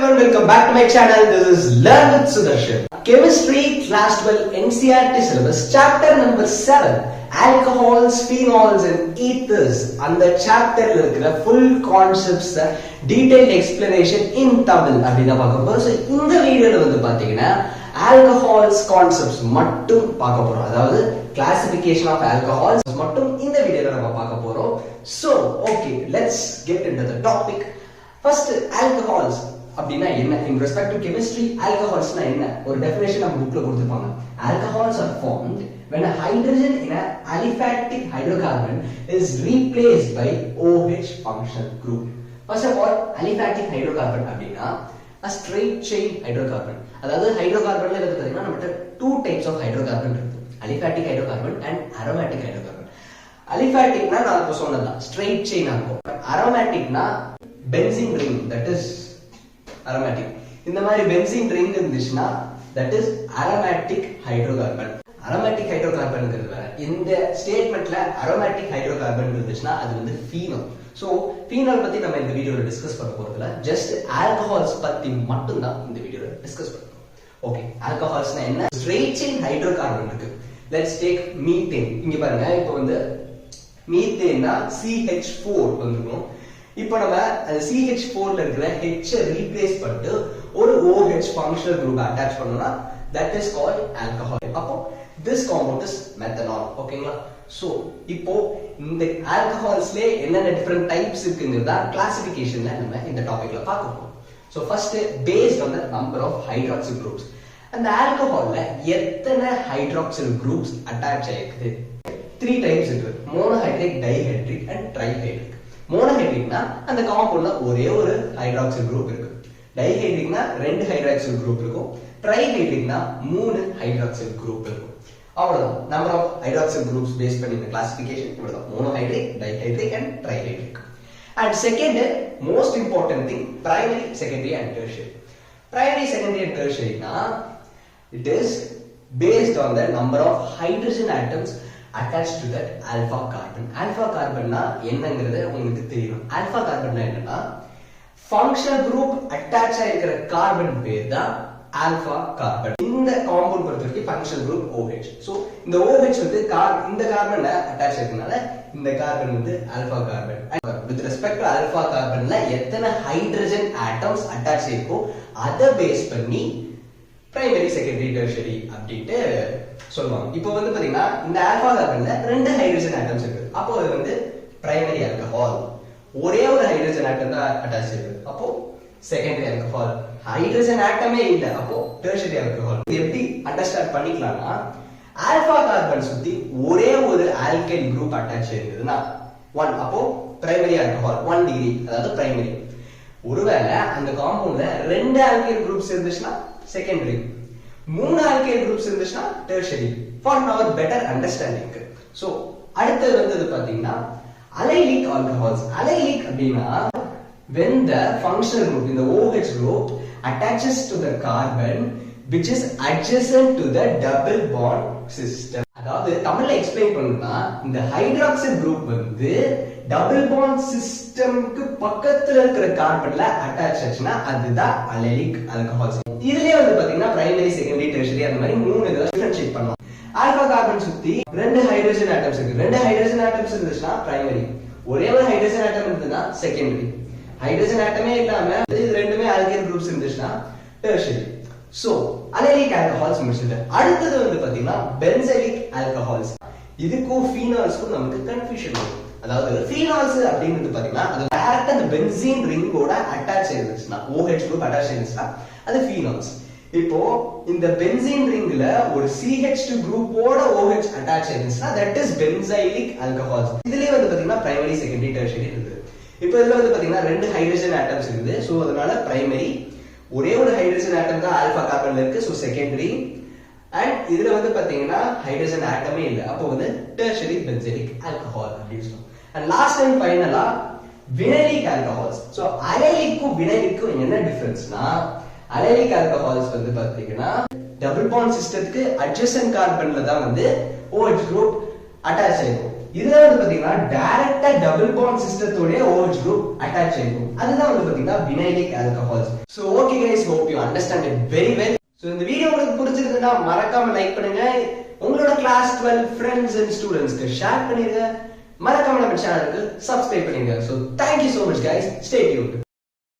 everyone, welcome back to my channel. This is Learn with Sudarshan. Chemistry Class 12 NCERT syllabus chapter number 7 alcohols, phenols and ethers. அந்த chapterல இருக்கிற full concepts detailed explanation in Tamil அப்படினா பார்க்க போறோம். So இந்த வீடியோல வந்து பாத்தீங்கன்னா alcohols concepts மட்டும் பார்க்க போறோம். அதாவது classification of alcohols மட்டும் இந்த வீடியோல நம்ம பார்க்க போறோம். So okay, let's get into the topic. First, alcohols அப்படினா என்ன? In respect to chemistry, alcohols na என்ன? ஒரு definition நம்ம bookல கொடுத்திருப்பாங்க. Alcohols are formed when a hydrogen in an aliphatic hydrocarbon is replaced by OH functional group. First of all, aliphatic hydrocarbon அப்படினா a straight chain hydrocarbon. அதாவது hydrocarbonல வந்து பாத்தீங்கன்னா நம்மட்ட two types of hydrocarbon இருக்கு. Aliphatic hydrocarbon and aromatic hydrocarbon. Aliphatic na நான் இப்ப சொன்னதா straight chain ஆகும். Aromatic na benzene ring, that is aromatic. இந்த மாதிரி benzene ring இருந்துச்சுனா that is aromatic hydrocarbon. Aromatic hydrocarbonங்கிறது வேற. இந்த ஸ்டேட்மென்ட்ல aromatic hydrocarbon இருந்துச்சுனா அது வந்து phenol. So phenol பத்தி நம்ம இந்த வீடியோல டிஸ்கஸ் பண்ண போறதுல just alcohols பத்தி மட்டும் தான் இந்த வீடியோல டிஸ்கஸ் பண்ணோம். ஓகே, alcoholsனா என்ன? straight chain hydrocarbon இருக்கு. Let's take methane. இங்க பாருங்க, இப்போ வந்து மீத்தேன்னா CH4 வந்துரும். இப்போ நம்ம CH4 ல இருக்கிற H ரீப்ளேஸ் பண்ணிட்டு ஒரு OH functional group அட்டாச் பண்ணோம்னா that is called alcohol. அப்போ this compound is methanol. ஓகேங்களா? சோ இப்போ இந்த alcoholsல என்னென்ன different types இருக்குங்கிறத கிளாசிஃபிகேஷன்ல நம்ம இந்த டாபிக்ல பார்க்க போறோம். So first based on the number of hydroxyl groups. அந்த ஆல்கஹால்ல எத்தனை ஹைட்ராக்சில் groups அட்டாச் ஆயிருக்கு? 3 types இருக்கு. Monohydric, dihydric and trihydric. மோனோஹைட்ரிக்னா அந்த காம்பவுண்ட்ல ஒரே ஒரு ஹைட்ராக்சில் குரூப் இருக்கு. டைஹைட்ரிக்னா ரெண்டு ஹைட்ராக்சில் குரூப் இருக்கும். ட்ரைஹைட்ரிக்னா 3 ஹைட்ராக்சில் குரூப் இருக்கும். அவ்வளவுதான். Number of hydroxyl groups base பண்ணி இந்த கிளாசிஃபிகேஷன் இவ்வளவுதான். Monohydric, dihydric and trihydric. And second, most important thing, primary, secondary and tertiary. Primary, secondary and tertiary na it is based on the number of hydrogen atoms attached to that alpha carbon. Alpha carbon na என்னங்கிறது உங்களுக்கு தெரியும். alpha carbon na என்னன்னா functional group attach ஆயிருக்கிற carbon பேர் தான் alpha carbon. இந்த compound பொறுத்தவரைக்கும் functional group OH. so இந்த OH வந்து இந்த கார்பன்ல அட்டாச் ஆயிருக்கனால இந்த கார்பன் வந்து alpha carbon. with respect to alpha carbonல எத்தனை ஹைட்ரஜன் ஆட்டம்ஸ் அட்டாச் ஆயிருக்கோ அதை பேஸ் பண்ணி பிரைமரி, செகண்டரி, டெர்ஷரி அப்படிட்டு சொல்லுவாங்க. இப்போ வந்து பாத்தீங்கன்னா இந்த ஆல்பா கார்பன்ல ரெண்டு ஹைட்ரஜன் ஆட்டம்ஸ் இருக்கு. அப்போ அது வந்து பிரைமரி ஆல்கஹால். ஒரே ஒரு ஹைட்ரஜன் ஆட்டம் தான் அட்டாச் இருக்கு. அப்போ செகண்டரி ஆல்கஹால். ஹைட்ரஜன் ஆட்டமே இல்ல, அப்போ டெர்ஷரி ஆல்கஹால். எப்படி அண்டர்ஸ்டாண்ட் பண்ணிக்கலாம்னா ஆல்பா கார்பன் சுத்தி ஒரே ஒரு ஆல்கைல் குரூப் அட்டாச் இருக்குதுன்னா 1, அப்போ பிரைமரி ஆல்கஹால் 1 டிகிரி, அதாவது பிரைமரி. ஒருவேளை அந்த காம்பவுண்ட்ல ரெண்டு ஆல்கைல் குரூப்ஸ் இருந்துச்சுன்னா செகண்டரி, 3 ஆல்கைல் குரூப்ஸ் இருந்துச்சுன்னா tertiary. For our better understanding. So அடுத்து வந்து பாத்தீங்கன்னா அலைலிக் ஆல்கஹால்ஸ். அலைலிக் அப்படினா when the functional group in the OH group attaches to the carbon which is adjacent to the double bond system. அதாவது தமிழ்ல explain பண்ணனும்னா இந்த hydroxyl group வந்து டபுள் பாண்ட் சிஸ்டம்க்கு பக்கத்துல இருக்கிற கார்பன்ல அட்டாச் ஆச்சுன்னா அதுதான் அலைலிக் ஆல்கஹால்ஸ். இதுலயே வந்து பாத்தீங்கன்னா பிரைமரி, செகண்டரி, டெர்ஷரி அந்த மாதிரி 3 இத டிஃபரன்ஷியேட் பண்ணுவோம். ஆல்பா கார்பன் சுத்தி ரெண்டு ஹைட்ரஜன் ஆட்டம்ஸ் இருக்கு. ரெண்டு ஹைட்ரஜன் ஆட்டம்ஸ் இருந்துச்சுன்னா பிரைமரி, ஒரே ஒரு ஹைட்ரஜன் ஆட்டம் இருந்ததுன்னா செகண்டரி. ஹைட்ரஜன் ஆட்டமே இல்லாம இது ரெண்டுமே ஆல்கைல் குரூப்ஸ் இருந்துச்சுன்னா டெர்ஷரி. சோ அலைலிக் ஆல்கஹால்ஸ் முடிச்சிட்டு அடுத்து வந்து பாத்தீங்கன்னா பென்சைலிக் ஆல்கஹால்ஸ். இதுக்கும் ஃபீனால்ஸ்க்கும் நமக்கு கன்ஃபியூஷன் வரும். அதாவது ஃபீனால்ஸ் அப்படிங்கிறது பாத்தீங்கன்னா அது டைரக்டா அந்த பென்சீன் ரிங்கோட அட்டாச் ஆயிருந்துச்சுன்னா OH குரூப் அட்டாச் ஆயிருந்துச்சுன்னா அது ஃபீனால்ஸ். இப்போ இந்த பென்சீன் ரிங்ல ஒரு CH2 குரூப்போட OH அட்டாச் ஆயிருந்துச்சுன்னா that is benzylic alcohols. இதுலயே வந்து பாத்தீங்கன்னா பிரைமரி, செகண்டரி, டெர்ஷரி இருக்குது. இப்போ இதுல வந்து பாத்தீங்கன்னா ரெண்டு ஹைட்ரஜன் ஆட்டம்ஸ் இருக்குது. சோ அதனால பிரைமரி, ஒரே ஒரு ஹைட்ரஜன் ஆட்டம் தான் ஆல்பா கார்பன்ல இருக்கு. So secondary. அண்ட் இதுல வந்து பாத்தீங்கன்னா ஹைட்ரஜன் ஆட்டமே இல்ல, அப்போ வந்து டெர்ஷரி பென்சைலிக் ஆல்கஹால் அப்படின்னு சொல்லுவோம். அண்ட் லாஸ்ட் அண்ட் ஃபைனலா வினைலிக் ஆல்கஹால்ஸ். சோ அலைலிக்கும் வினைலிக்கும் என்ன டிஃபரன்ஸ்னா அலைலிக் ஆல்கஹால்ஸ் வந்து பாத்தீங்கன்னா டபுள் பாண்ட் சிஸ்டத்துக்கு அட்ஜசன்ட் கார்பன்ல தான் வந்து OH குரூப் அட்டாச் ஆயிருக்கும். இதுல வந்து பாத்தீங்கன்னா டைரக்டா டபுள் பாண்ட் சிஸ்டத்தோட OH குரூப் அட்டாச் ஆயிருக்கும். அதுதான் வந்து பாத்தீங்கன்னா vinylic alcohols. So okay guys, hope you understand it very well. So இந்த வீடியோ உங்களுக்கு பிடிச்சிருந்தா மறக்காம லைக் பண்ணுங்க. உங்களோட கிளாஸ் 12 ஃப்ரெண்ட்ஸ் அண்ட் ஸ்டூடண்ட்ஸ்க்கு ஷேர் பண்ணிருங்க. மறக்காம நம்ம சேனலுக்கு சப்ஸ்கிரைப் பண்ணிருங்க. So thank you so much guys. Stay tuned.